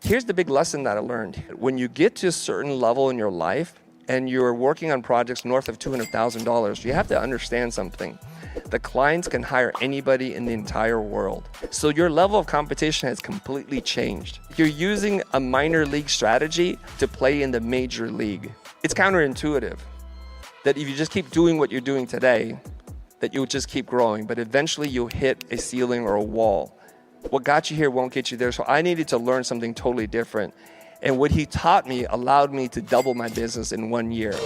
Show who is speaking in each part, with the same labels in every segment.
Speaker 1: Here's the big lesson that I learned. When you get to a certain level in your life and you're working on projects north of $200,000, you have to understand something. The clients can hire anybody in the entire world. So your level of competition has completely changed. You're using a minor league strategy to play in the major league. It's counterintuitive that if you just keep doing what you're doing today, that you'll just keep growing, but eventually you'll hit a ceiling or a wall. What got you here won't get you there. So I needed to learn something totally different. And what he taught me allowed me to double my business in 1 year.
Speaker 2: We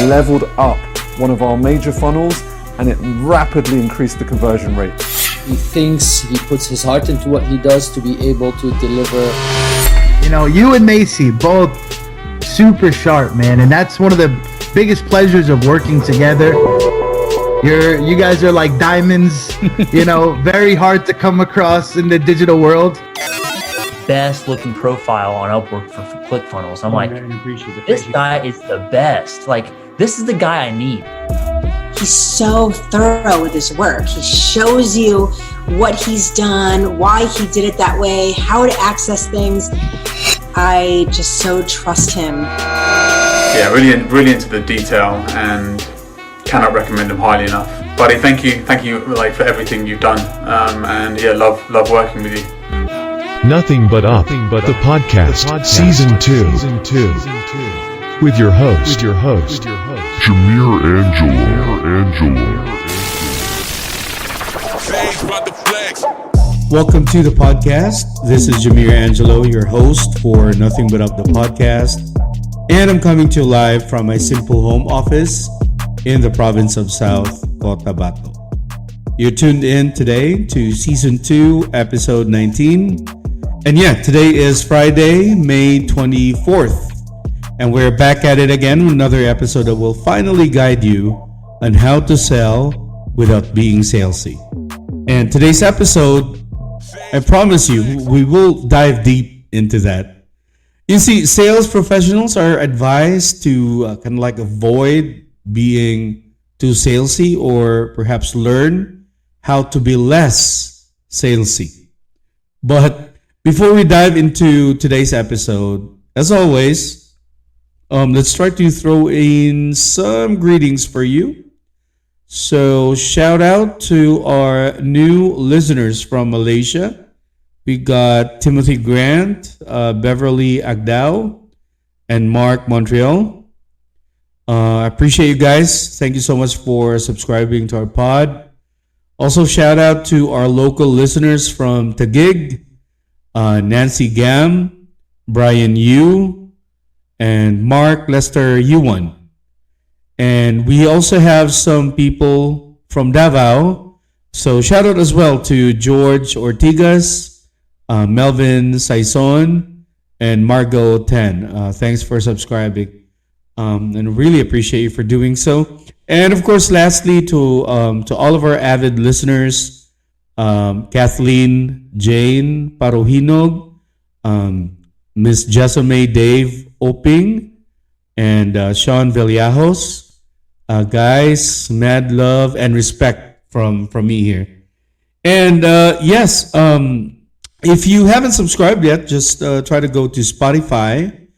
Speaker 2: leveled up one of our major funnels and it rapidly increased the conversion rate.
Speaker 3: He thinks he puts his heart into what he does to be able to deliver.
Speaker 4: You know, you and Macy, both super sharp, man. And that's one of the biggest pleasures of working together. You guys are like diamonds, you know, very hard to come across in the digital world.
Speaker 5: Best looking profile on Upwork for ClickFunnels. I'm like, this guy is the best. Like, this is the guy I need.
Speaker 6: He's so thorough with his work. He shows you what he's done, why he did it that way, how to access things. I just so trust him.
Speaker 7: Yeah, really into the detail and cannot recommend him highly enough. Buddy, thank you like for everything you've done. And yeah, love working with you.
Speaker 8: Nothing But Up, the podcast, season 2, with your host,
Speaker 9: Jamir Angelo.
Speaker 10: Welcome to the podcast. This is Jamir Angelo, your host for Nothing But Up, the podcast. And I'm coming to you live from my simple home office in the province of South Cotabato. You're tuned in today to season 2, episode 19. And yeah, today is Friday, May 24th. And we're back at it again with another episode that will finally guide you on how to sell without being salesy. And today's episode, I promise you, we will dive deep into that. You see, sales professionals are advised to kind of like avoid being too salesy or perhaps learn how to be less salesy. But before we dive into today's episode, as always, let's try to throw in some greetings for you. So shout out to our new listeners from Malaysia. We got Timothy Grant, Beverly Agdao, and Mark Montreal. I appreciate you guys. Thank you so much for subscribing to our pod. Also shout out to our local listeners from Taguig, Nancy Gam, Brian Yu, and Mark Lester Yuan. And we also have some people from Davao. So shout out as well to George Ortigas, Melvin Saison, and Margot Ten. Thanks for subscribing. And really appreciate you for doing so. And of course, lastly, to all of our avid listeners, Kathleen Jane Parohinog, Miss Jessamay Dave Oping, and Sean Villajos. Guys, mad love and respect from me here. And yes, if you haven't subscribed yet, just try to go to Spotify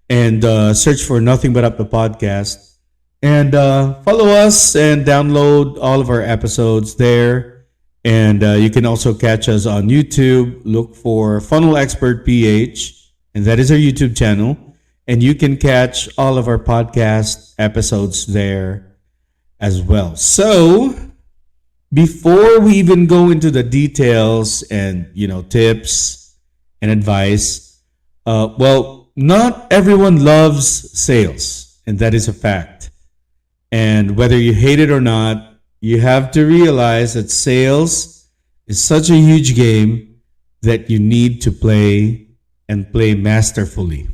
Speaker 10: and search for Nothing But Up the podcast. And follow us and download all of our episodes there. And you can also catch us on YouTube. Look for Funnel Expert PH, and that is our YouTube channel. And you can catch all of our podcast episodes there as well. So before we even go into the details and, tips and advice, well, not everyone loves sales, and that is a fact. And whether you hate it or not, you have to realize that sales is such a huge game that you need to play and play masterfully.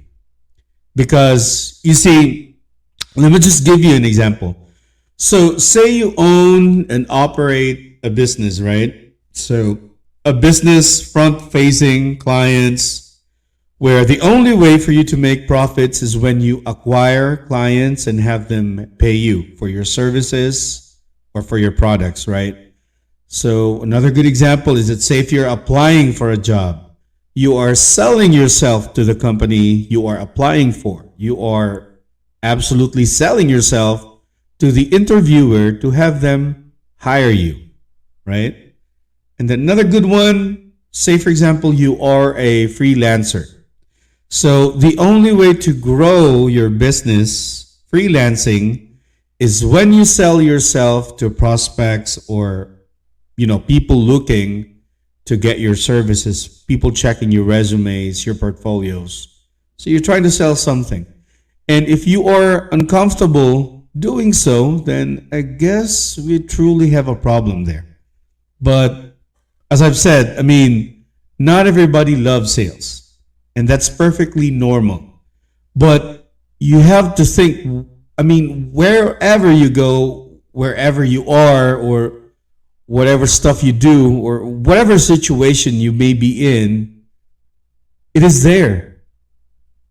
Speaker 10: Because, you see, let me just give you an example. So, say you own and operate a business, right? So, a business front-facing clients, where the only way for you to make profits is when you acquire clients and have them pay you for your services or for your products, right? So another good example is that, say if you're applying for a job, you are selling yourself to the company you are applying for. You are absolutely selling yourself to the interviewer to have them hire you, right? And then another good one, say for example, you are a freelancer. So the only way to grow your business freelancing is when you sell yourself to prospects or, people looking to get your services, people checking your resumes, your portfolios. So you're trying to sell something. And if you are uncomfortable doing so, then I guess we truly have a problem there. But as I've said, not everybody loves sales, and that's perfectly normal. But you have to think, wherever you go, wherever you are, or whatever stuff you do, or whatever situation you may be in, it is there.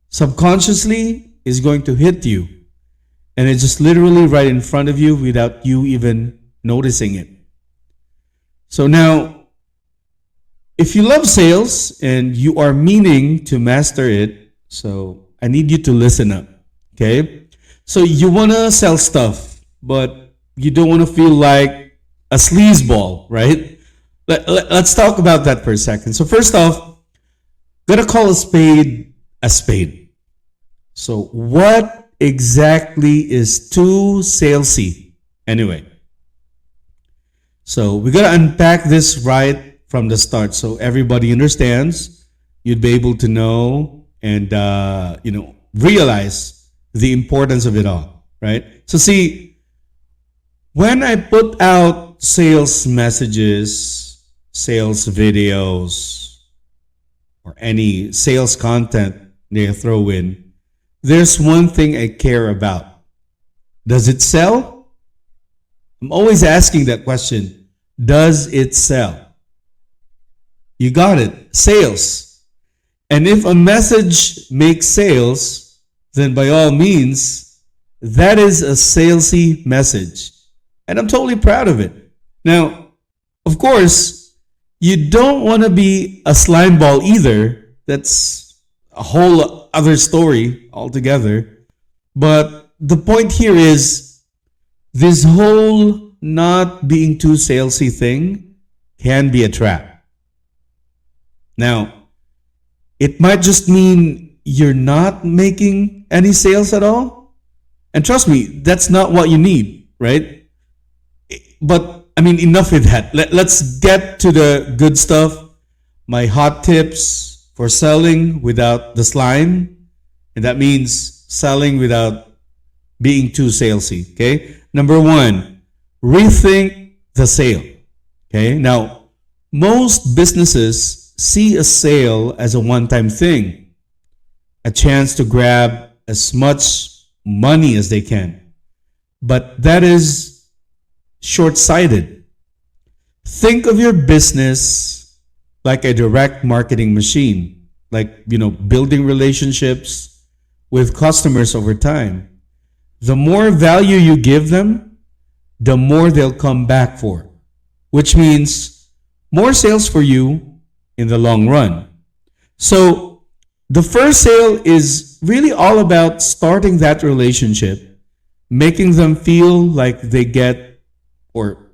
Speaker 10: Subconsciously is going to hit you. And it's just literally right in front of you without you even noticing it. So now, if you love sales and you are meaning to master it, so I need you to listen up, okay? So you want to sell stuff, but you don't want to feel like a sleazeball, right? Let's talk about that for a second. So first off, gotta call a spade a spade. So what exactly is too salesy anyway? So we gotta unpack this right from the start so everybody understands. You'd be able to know and realize the importance of it all, right? So see, when I put out sales messages, sales videos, or any sales content they throw in, there's one thing I care about. Does it sell? I'm always asking that question. Does it sell? You got it. Sales. And if a message makes sales, then by all means, that is a salesy message. And I'm totally proud of it. Now, of course, you don't want to be a slime ball either. That's a whole other story altogether. But the point here is this whole not being too salesy thing can be a trap. Now, it might just mean you're not making any sales at all. And trust me, that's not what you need, right? But enough with that. Let's get to the good stuff. My hot tips for selling without the slime. And that means selling without being too salesy. Okay. Number one, rethink the sale. Okay. Now, most businesses see a sale as a one-time thing, a chance to grab as much money as they can. But that is short-sighted. Think of your business like a direct marketing machine, like, building relationships with customers over time. The more value you give them, the more they'll come back for, which means more sales for you in the long run. So the first sale is really all about starting that relationship, making them feel like they get, or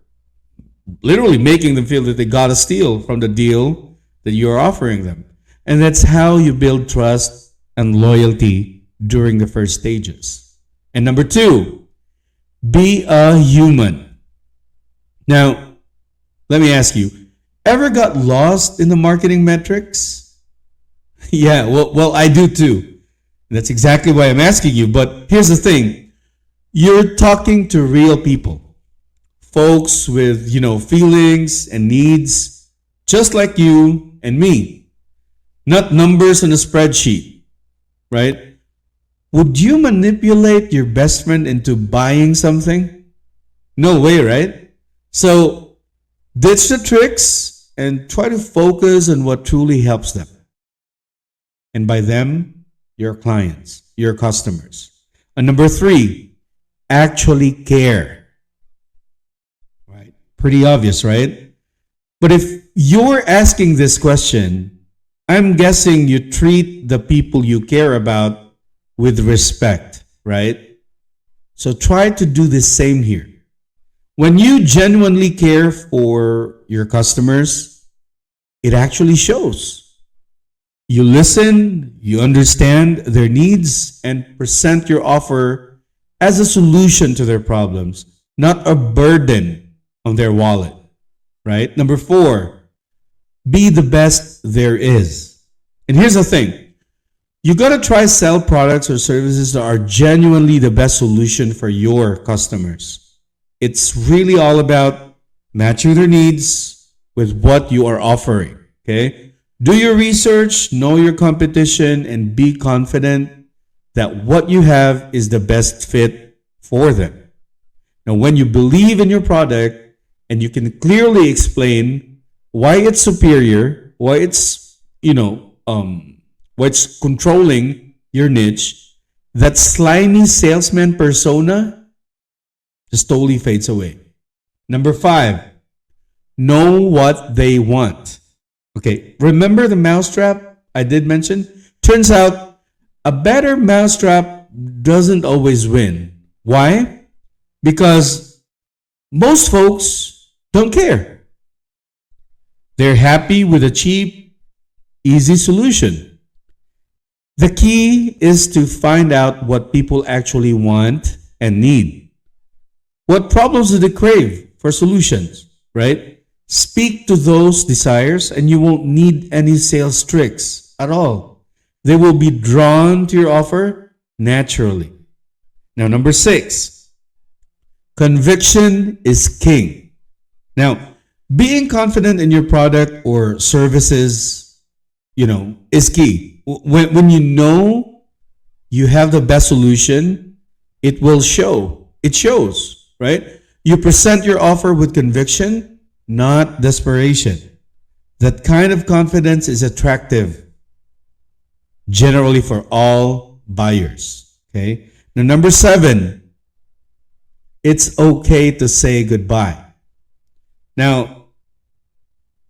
Speaker 10: literally making them feel that they got a steal from the deal that you're offering them. And that's how you build trust and loyalty during the first stages. And number two, be a human. Now, let me ask you, ever got lost in the marketing metrics? Yeah, well, I do too. That's exactly why I'm asking you. But here's the thing. You're talking to real people. Folks with, feelings and needs, just like you and me. Not numbers on a spreadsheet, right? Would you manipulate your best friend into buying something? No way, right? So, ditch the tricks and try to focus on what truly helps them. And by them, your clients, your customers. And number 3, actually care. Right? Pretty obvious, right? But if you're asking this question, I'm guessing you treat the people you care about with respect, right? So try to do the same here. When you genuinely care for your customers, it actually shows. You listen, you understand their needs, and present your offer as a solution to their problems, not a burden on their wallet, right? Number 4, be the best there is. And here's the thing. You got to try sell products or services that are genuinely the best solution for your customers. It's really all about matching their needs with what you are offering, okay? Do your research, know your competition, and be confident that what you have is the best fit for them. Now, when you believe in your product and you can clearly explain why it's superior, why it's, what's controlling your niche, that slimy salesman persona just totally fades away. Number 5, know what they want. Okay, remember the mousetrap I did mention? Turns out a better mousetrap doesn't always win. Why? Because most folks don't care. They're happy with a cheap, easy solution. The key is to find out what people actually want and need. What problems do they crave for solutions, right? Speak to those desires and you won't need any sales tricks at all. They will be drawn to your offer naturally. Now, number 6, conviction is king. Now, being confident in your product or services, is key. When you know you have the best solution, it will show. It shows, right? You present your offer with conviction, not desperation. That kind of confidence is attractive generally for all buyers. Okay. Now, number 7, it's okay to say goodbye. Now,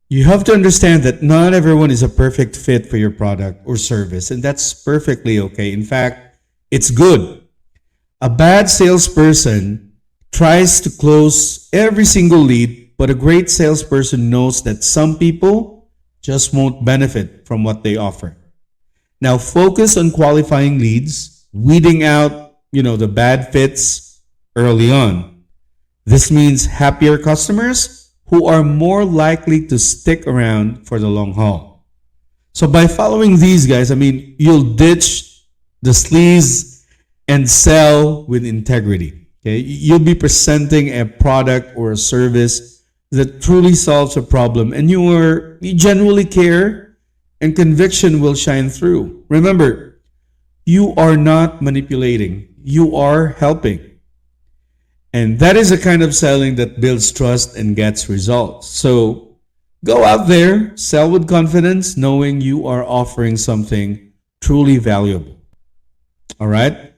Speaker 10: you have to understand that not everyone is a perfect fit for your product or service, and that's perfectly okay. In fact, it's good. A bad salesperson tries to close every single lead, but a great salesperson knows that some people just won't benefit from what they offer. Now, focus on qualifying leads, weeding out, the bad fits early on. This means happier customers who are more likely to stick around for the long haul. So by following these guys, you'll ditch the sleaze and sell with integrity. Okay? You'll be presenting a product or a service that truly solves a problem, and you genuinely care, and conviction will shine through. Remember, you are not manipulating, you are helping. And that is a kind of selling that builds trust and gets results. So go out there, sell with confidence, knowing you are offering something truly valuable. All right?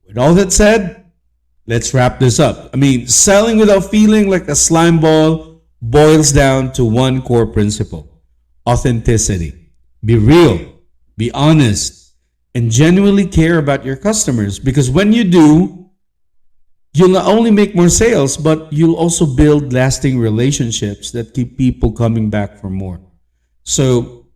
Speaker 10: With all that said, let's wrap this up. Selling without feeling like a slime ball boils down to one core principle: authenticity. Be real, be honest, and genuinely care about your customers. Because when you do, you'll not only make more sales, but you'll also build lasting relationships that keep people coming back for more. So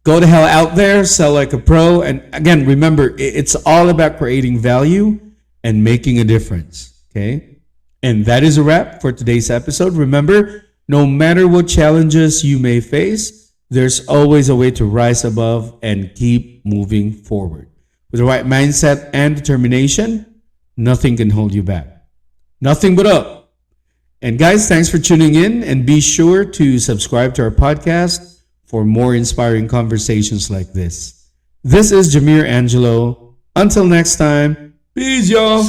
Speaker 10: go the hell out there, sell like a pro. And again, remember, it's all about creating value and making a difference. Okay? And that is a wrap for today's episode. Remember, no matter what challenges you may face, there's always a way to rise above and keep moving forward. With the right mindset and determination, nothing can hold you back. Nothing but up. And guys, thanks for tuning in, and be sure to subscribe to our podcast for more inspiring conversations like this. This is Jamir Angelo. Until next time, peace, y'all.